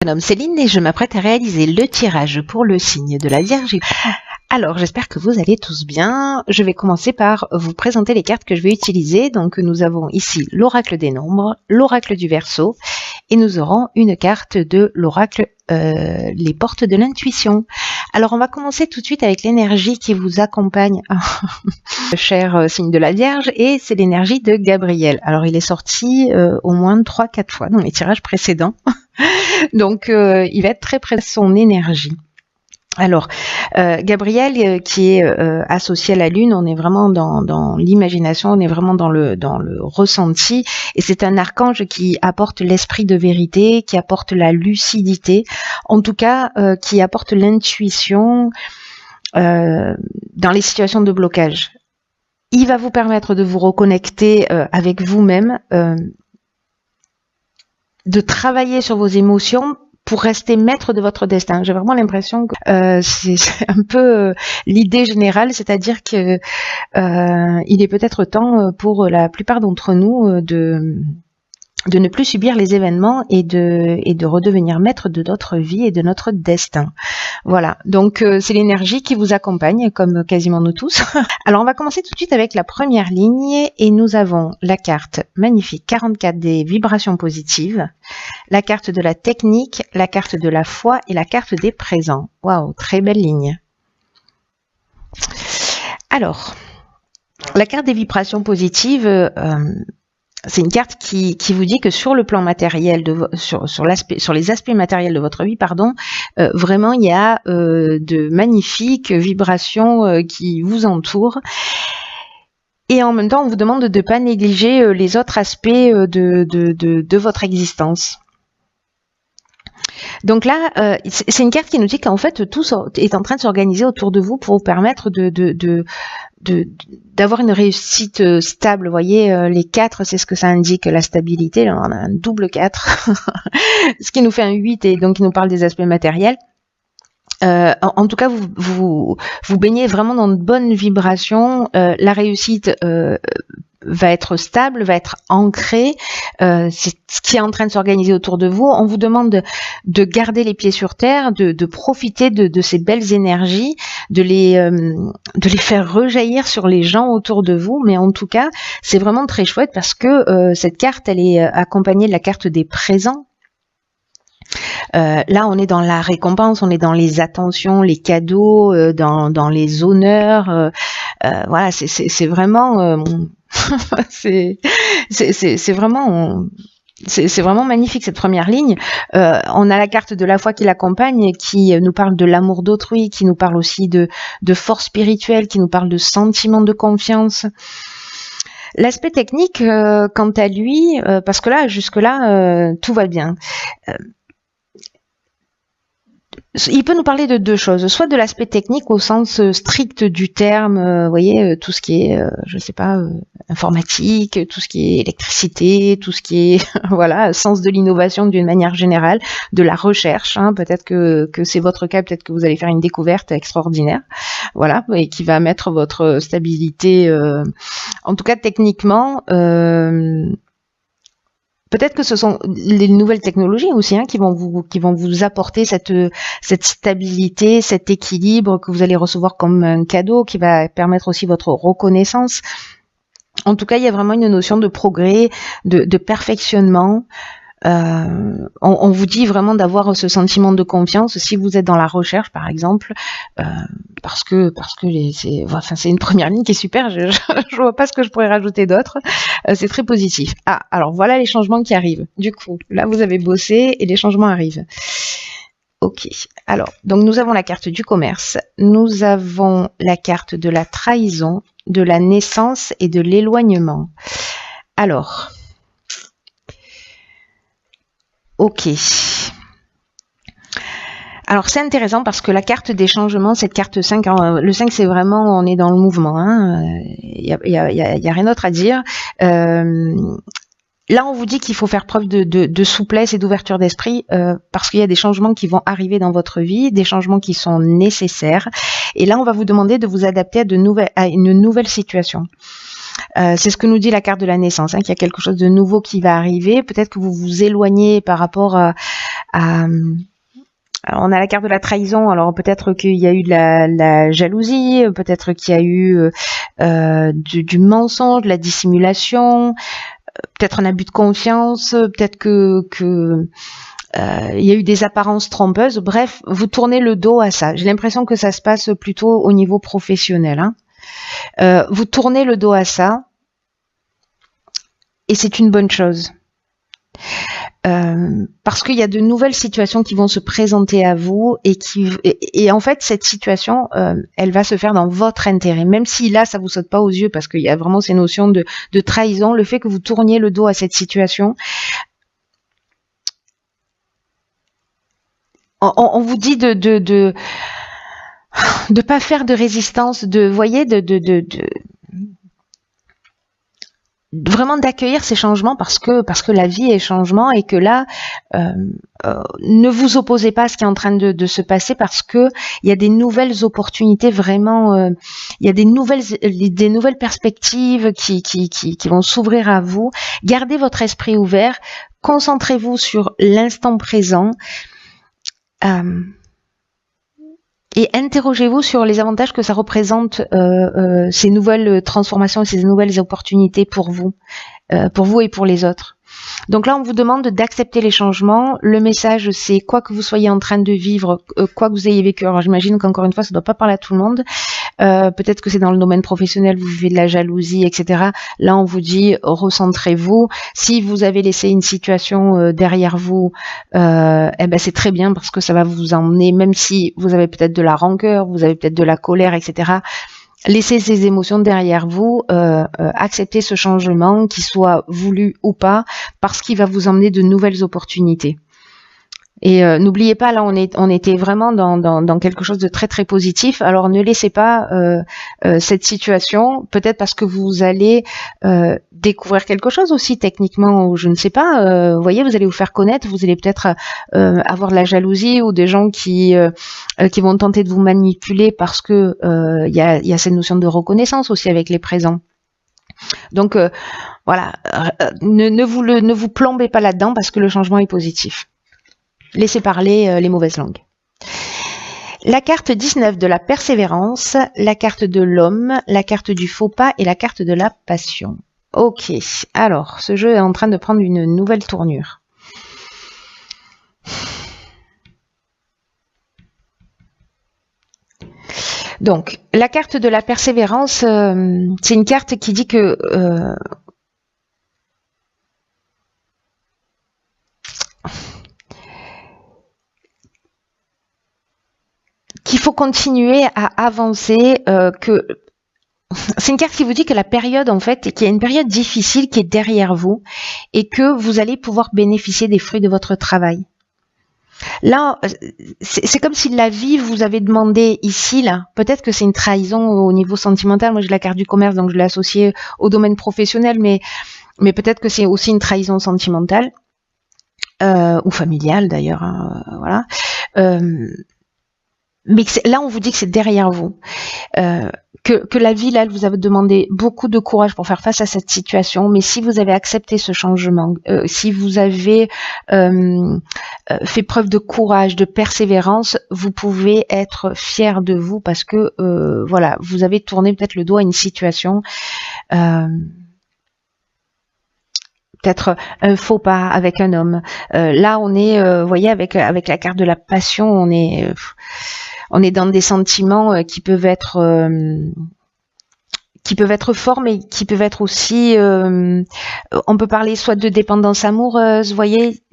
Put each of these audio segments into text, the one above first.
Je me nomme Céline et je m'apprête à réaliser le tirage pour le signe de la Vierge. Alors, j'espère que vous allez tous bien. Je vais commencer par vous présenter les cartes que je vais utiliser. Donc, nous avons ici l'oracle des nombres, l'oracle du Verseau, et nous aurons une carte de l'oracle les portes de l'intuition. Alors, on va commencer tout de suite avec l'énergie qui vous accompagne, cher signe de la Vierge, et c'est l'énergie de Gabriel. Alors, il est sorti au moins 3-4 fois dans les tirages précédents. Donc, il va être très près de son énergie. Alors, Gabriel, qui est associé à la Lune, on est vraiment dans l'imagination, on est vraiment dans le ressenti, et c'est un archange qui apporte l'esprit de vérité, qui apporte la lucidité, en tout cas, qui apporte l'intuition dans les situations de blocage. Il va vous permettre de vous reconnecter avec vous-même, de travailler sur vos émotions pour rester maître de votre destin. J'ai vraiment l'impression que c'est un peu l'idée générale, c'est-à-dire que il est peut-être temps pour la plupart d'entre nous de ne plus subir les événements et de redevenir maître de notre vie et de notre destin. Voilà, donc c'est l'énergie qui vous accompagne, comme quasiment nous tous. Alors on va commencer tout de suite avec la première ligne, et nous avons la carte magnifique 44 des vibrations positives, la carte de la technique, la carte de la foi et la carte des présents. Waouh, très belle ligne. Alors, la carte des vibrations positives, c'est une carte qui vous dit que sur le plan matériel, sur les aspects matériels de votre vie, vraiment il y a de magnifiques vibrations qui vous entourent. Et en même temps, on vous demande de ne pas négliger les autres aspects de votre existence. Donc là, c'est une carte qui nous dit qu'en fait, tout est en train de s'organiser autour de vous pour vous permettre d'avoir une réussite stable. Vous voyez, les 4, c'est ce que ça indique, la stabilité. Là, on a un double 4, ce qui nous fait un 8 et donc qui nous parle des aspects matériels. En tout cas, vous baignez vraiment dans de bonnes vibrations. La réussite va être stable, va être ancrée. C'est ce qui est en train de s'organiser autour de vous. On vous demande de garder les pieds sur terre, de profiter de ces belles énergies, de les faire rejaillir sur les gens autour de vous. Mais en tout cas, c'est vraiment très chouette parce que cette carte, elle est accompagnée de la carte des présents. Là, on est dans la récompense, on est dans les attentions, les cadeaux, dans les honneurs. Voilà, c'est vraiment, c'est vraiment magnifique cette première ligne. On a la carte de la foi qui l'accompagne, qui nous parle de l'amour d'autrui, qui nous parle aussi de force spirituelle, qui nous parle de sentiment de confiance. L'aspect technique, quant à lui, parce que là, jusque-là, tout va bien. Il peut nous parler de deux choses, soit de l'aspect technique au sens strict du terme, vous voyez, tout ce qui est, je sais pas, informatique, tout ce qui est électricité, tout ce qui est, voilà, sens de l'innovation d'une manière générale, de la recherche, hein, peut-être que c'est votre cas, peut-être que vous allez faire une découverte extraordinaire, voilà, et qui va mettre votre stabilité, en tout cas techniquement, peut-être que ce sont les nouvelles technologies aussi, hein, qui vont vous apporter cette stabilité, cet équilibre que vous allez recevoir comme un cadeau, qui va permettre aussi votre reconnaissance. En tout cas, il y a vraiment une notion de progrès, de perfectionnement. On vous dit vraiment d'avoir ce sentiment de confiance si vous êtes dans la recherche, par exemple, parce que c'est une première ligne qui est super. Je vois pas ce que je pourrais rajouter d'autre. C'est très positif. Ah, alors voilà les changements qui arrivent. Du coup, là vous avez bossé et les changements arrivent. Ok. Alors, donc nous avons la carte du commerce, nous avons la carte de la trahison, de la naissance et de l'éloignement. Alors. Ok. Alors c'est intéressant parce que la carte des changements, cette carte 5, le 5 c'est vraiment, on est dans le mouvement, hein, y a rien d'autre à dire. Là on vous dit qu'il faut faire preuve de souplesse et d'ouverture d'esprit parce qu'il y a des changements qui vont arriver dans votre vie, des changements qui sont nécessaires. Et là on va vous demander de vous adapter à une nouvelle situation. C'est ce que nous dit la carte de la naissance, hein, qu'il y a quelque chose de nouveau qui va arriver. Peut-être que vous vous éloignez par rapport Alors, on a la carte de la trahison, alors peut-être qu'il y a eu de la jalousie, peut-être qu'il y a eu du mensonge, de la dissimulation, peut-être un abus de confiance, peut-être que il y a eu des apparences trompeuses. Bref, vous tournez le dos à ça. J'ai l'impression que ça se passe plutôt au niveau professionnel. Vous tournez le dos à ça et c'est une bonne chose. Parce qu'il y a de nouvelles situations qui vont se présenter à vous et en fait cette situation elle va se faire dans votre intérêt, même si là ça vous saute pas aux yeux parce qu'il y a vraiment ces notions de trahison. Le fait que vous tourniez le dos à cette situation, on vous dit de pas faire de résistance, voyez, vraiment d'accueillir ces changements parce que la vie est changement et que là ne vous opposez pas à ce qui est en train de se passer parce que il y a des nouvelles opportunités vraiment, il y a des nouvelles perspectives qui vont s'ouvrir à vous. Gardez votre esprit ouvert, concentrez-vous sur l'instant présent. Et interrogez-vous sur les avantages que ça représente, ces nouvelles transformations et ces nouvelles opportunités pour vous et pour les autres. Donc là, on vous demande d'accepter les changements. Le message, c'est quoi que vous soyez en train de vivre, quoi que vous ayez vécu. Alors j'imagine qu'encore une fois, ça ne doit pas parler à tout le monde. Peut-être que c'est dans le domaine professionnel, vous vivez de la jalousie, etc. Là, on vous dit, recentrez-vous. Si vous avez laissé une situation derrière vous, c'est très bien parce que ça va vous emmener, même si vous avez peut-être de la rancœur, vous avez peut-être de la colère, etc. Laissez ces émotions derrière vous, acceptez ce changement, qu'il soit voulu ou pas, parce qu'il va vous emmener de nouvelles opportunités. Et n'oubliez pas, là on était vraiment dans quelque chose de très très positif. Alors ne laissez pas cette situation, peut-être parce que vous allez découvrir quelque chose aussi techniquement, ou je ne sais pas. Vous voyez, vous allez vous faire connaître, vous allez peut-être avoir de la jalousie ou des gens qui vont tenter de vous manipuler parce que il y a cette notion de reconnaissance aussi avec les présents. Donc voilà, ne vous plombez pas là-dedans parce que le changement est positif. Laissez parler les mauvaises langues. La carte 19 de la persévérance, la carte de l'homme, la carte du faux pas et la carte de la passion. Ok, alors ce jeu est en train de prendre une nouvelle tournure. Donc, la carte de la persévérance, c'est une carte qui dit que qu'il faut continuer à avancer, que c'est une carte qui vous dit que la période, en fait, qu'il y a une période difficile qui est derrière vous et que vous allez pouvoir bénéficier des fruits de votre travail. Là, c'est comme si la vie vous avait demandé ici, là, peut-être que c'est une trahison au niveau sentimental. Moi, j'ai la carte du commerce, donc je l'ai associée au domaine professionnel, mais peut-être que c'est aussi une trahison sentimentale, ou familiale d'ailleurs, hein, voilà. Mais là, on vous dit que c'est derrière vous, que la vie, là, elle vous a demandé beaucoup de courage pour faire face à cette situation. Mais si vous avez accepté ce changement, si vous avez fait preuve de courage, de persévérance, vous pouvez être fier de vous parce que voilà, vous avez tourné peut-être le dos à une situation. Peut-être un faux pas avec un homme. Là, on est, vous voyez, avec la carte de la passion, on est dans des sentiments qui peuvent être forts, mais qui peuvent être aussi, on peut parler soit de dépendance amoureuse, vous voyez.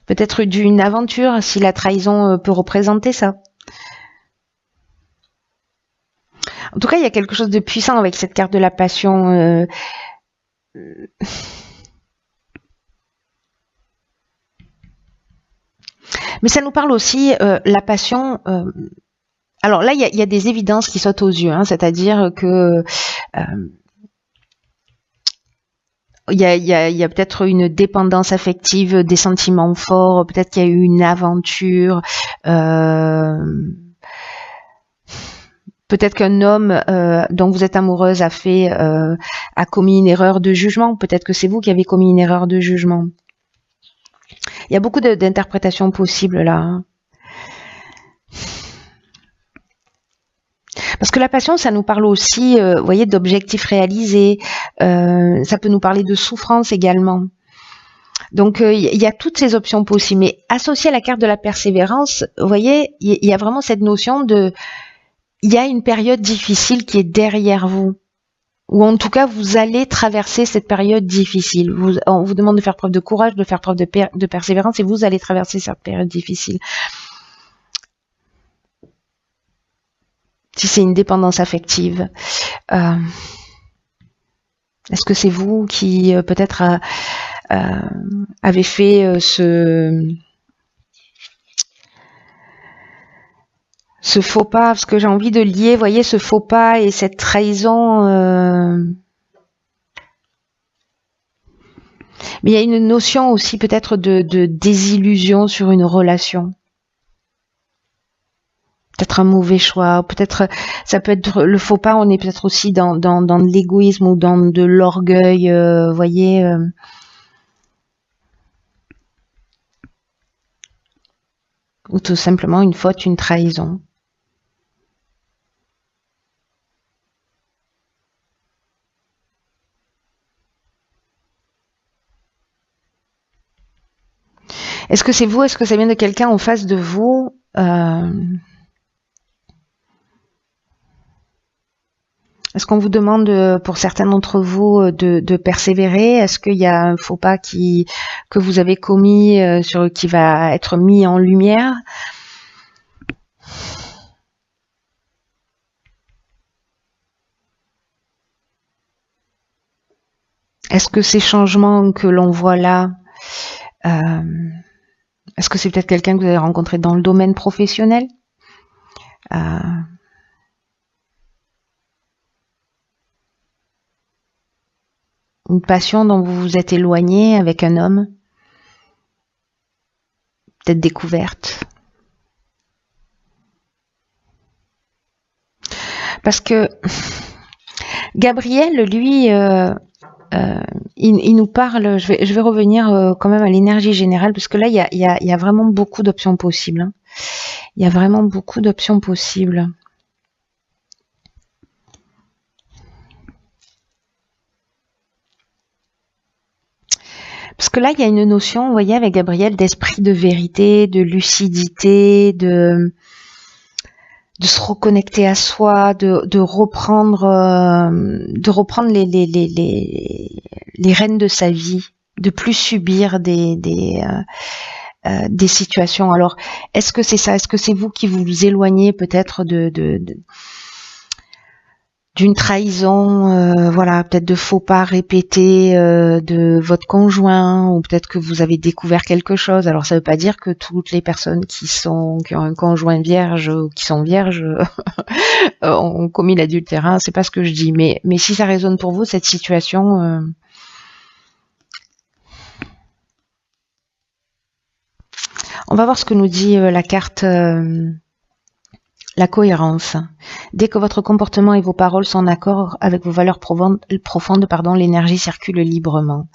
Peut-être d'une aventure, si la trahison peut représenter ça. En tout cas, il y a quelque chose de puissant avec cette carte de la passion. Mais ça nous parle aussi, la passion. Alors là, il y a des évidences qui sautent aux yeux, hein, c'est-à-dire que il y a peut-être une dépendance affective, des sentiments forts, peut-être qu'il y a eu une aventure. Peut-être qu'un homme dont vous êtes amoureuse a commis une erreur de jugement. Peut-être que c'est vous qui avez commis une erreur de jugement. Il y a beaucoup d'interprétations possibles là. Hein. Parce que la passion, ça nous parle aussi, vous voyez, d'objectifs réalisés. Ça peut nous parler de souffrance également. Donc, il y a toutes ces options possibles. Mais associé à la carte de la persévérance, vous voyez, il y a vraiment cette notion de... Il y a une période difficile qui est derrière vous. Ou en tout cas, vous allez traverser cette période difficile. On vous demande de faire preuve de courage, de faire preuve de persévérance, et vous allez traverser cette période difficile. Si c'est une dépendance affective, est-ce que c'est vous qui peut-être avez fait ce faux pas, parce que j'ai envie de lier, vous voyez, ce faux pas et cette trahison. Mais il y a une notion aussi peut-être de désillusion sur une relation. Peut-être un mauvais choix, peut-être ça peut être le faux pas, on est peut-être aussi dans de l'égoïsme ou dans de l'orgueil, vous voyez. Ou tout simplement une faute, une trahison. Est-ce que c'est vous? Est-ce que ça vient de quelqu'un en face de vous? Est-ce qu'on vous demande, pour certains d'entre vous, de persévérer? Est-ce qu'il y a un faux pas que vous avez commis qui va être mis en lumière? Est-ce que ces changements que l'on voit là, est-ce que c'est peut-être quelqu'un que vous avez rencontré dans le domaine professionnel? Une passion dont vous vous êtes éloigné avec un homme? Peut-être découverte? Parce que Gabriel, lui, il nous parle, je vais revenir quand même à l'énergie générale, parce que là, il y a vraiment beaucoup d'options possibles. Hein. Il y a vraiment beaucoup d'options possibles. Parce que là, il y a une notion, vous voyez, avec Gabriel, d'esprit de vérité, de lucidité, de se reconnecter à soi, de reprendre les rênes de sa vie, de plus subir des situations. Alors, est-ce que c'est ça? Est-ce que c'est vous qui vous éloignez peut-être d'une trahison, voilà, peut-être de faux pas répétés de votre conjoint, ou peut-être que vous avez découvert quelque chose. Alors ça veut pas dire que toutes les personnes qui ont un conjoint vierge ou qui sont vierges ont commis l'adultère, hein, c'est pas ce que je dis, mais si ça résonne pour vous cette situation, on va voir ce que nous dit la carte. La cohérence. Dès que votre comportement et vos paroles sont en accord avec vos valeurs profondes, l'énergie circule librement.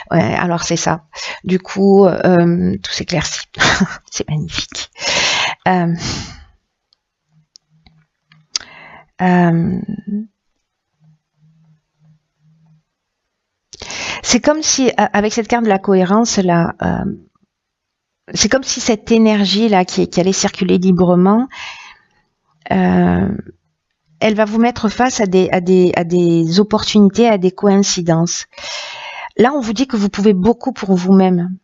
Ouais, alors c'est ça. Du coup, tout s'éclaircit. C'est magnifique. C'est comme si, avec cette carte de la cohérence, là, c'est comme si cette énergie là qui allait circuler librement, elle va vous mettre face à des opportunités, à des coïncidences. Là, on vous dit que vous pouvez beaucoup pour vous-même.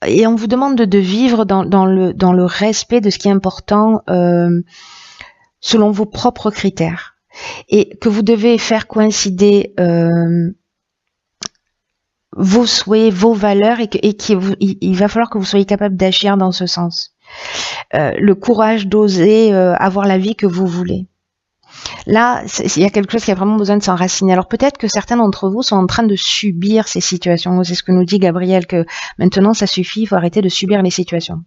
Et on vous demande de vivre dans le respect de ce qui est important selon vos propres critères. Et que vous devez faire coïncider vos souhaits, vos valeurs, il va falloir que vous soyez capable d'agir dans ce sens. Le courage d'oser avoir la vie que vous voulez. Là, il y a quelque chose qui a vraiment besoin de s'enraciner. Alors peut-être que certains d'entre vous sont en train de subir ces situations. C'est ce que nous dit Gabriel, que maintenant ça suffit, il faut arrêter de subir les situations.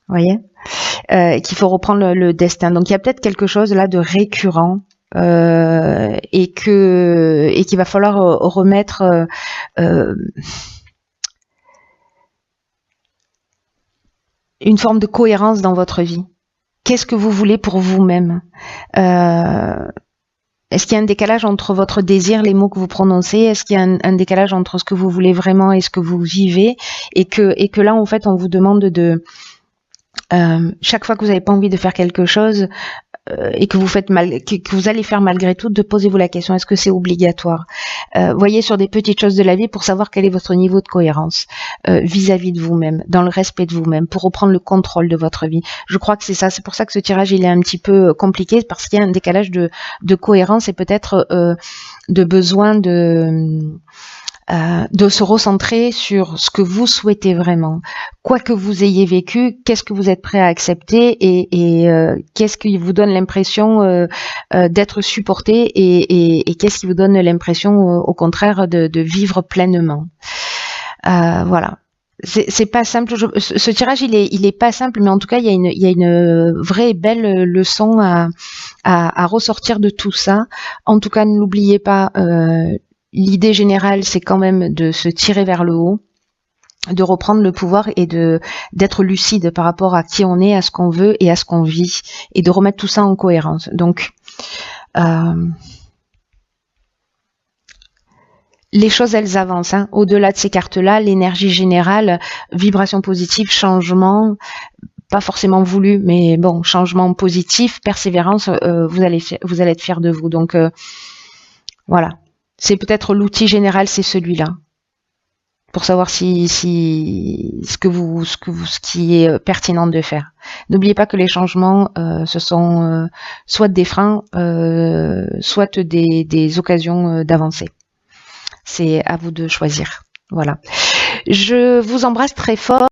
voyez, qu'il faut reprendre le destin. Donc il y a peut-être quelque chose là de récurrent et qu'il va falloir remettre une forme de cohérence dans votre vie. Qu'est-ce que vous voulez pour vous-même? Est-ce qu'il y a un décalage entre votre désir, les mots que vous prononcez? Est-ce qu'il y a un décalage entre ce que vous voulez vraiment et ce que vous vivez? Et que là, en fait, on vous demande de... chaque fois que vous n'avez pas envie de faire quelque chose et que vous faites que vous allez faire malgré tout, de posez-vous la question, est-ce que c'est obligatoire? Voyez sur des petites choses de la vie pour savoir quel est votre niveau de cohérence vis-à-vis de vous-même, dans le respect de vous-même, pour reprendre le contrôle de votre vie. Je crois que c'est ça, c'est pour ça que ce tirage il est un petit peu compliqué, parce qu'il y a un décalage de cohérence et peut-être de besoin de se recentrer sur ce que vous souhaitez vraiment. Quoi que vous ayez vécu, qu'est-ce que vous êtes prêt à accepter et qu'est-ce qui vous donne l'impression d'être supporté et qu'est-ce qui vous donne l'impression au contraire de vivre pleinement. Voilà. C'est pas simple. Ce tirage, il est pas simple, mais en tout cas, il y a une vraie belle leçon à ressortir de tout ça. En tout cas, ne l'oubliez pas. L'idée générale, c'est quand même de se tirer vers le haut, de reprendre le pouvoir et d'être lucide par rapport à qui on est, à ce qu'on veut et à ce qu'on vit, et de remettre tout ça en cohérence. Donc, les choses, elles avancent. Hein. Au-delà de ces cartes-là, l'énergie générale, vibration positive, changement, pas forcément voulu, mais bon, changement positif, persévérance, vous allez être fiers de vous. Donc, voilà. C'est peut-être l'outil général, c'est celui-là, pour savoir ce qui est pertinent de faire. N'oubliez pas que les changements, ce sont soit des freins, soit des occasions d'avancer. C'est à vous de choisir. Voilà. Je vous embrasse très fort.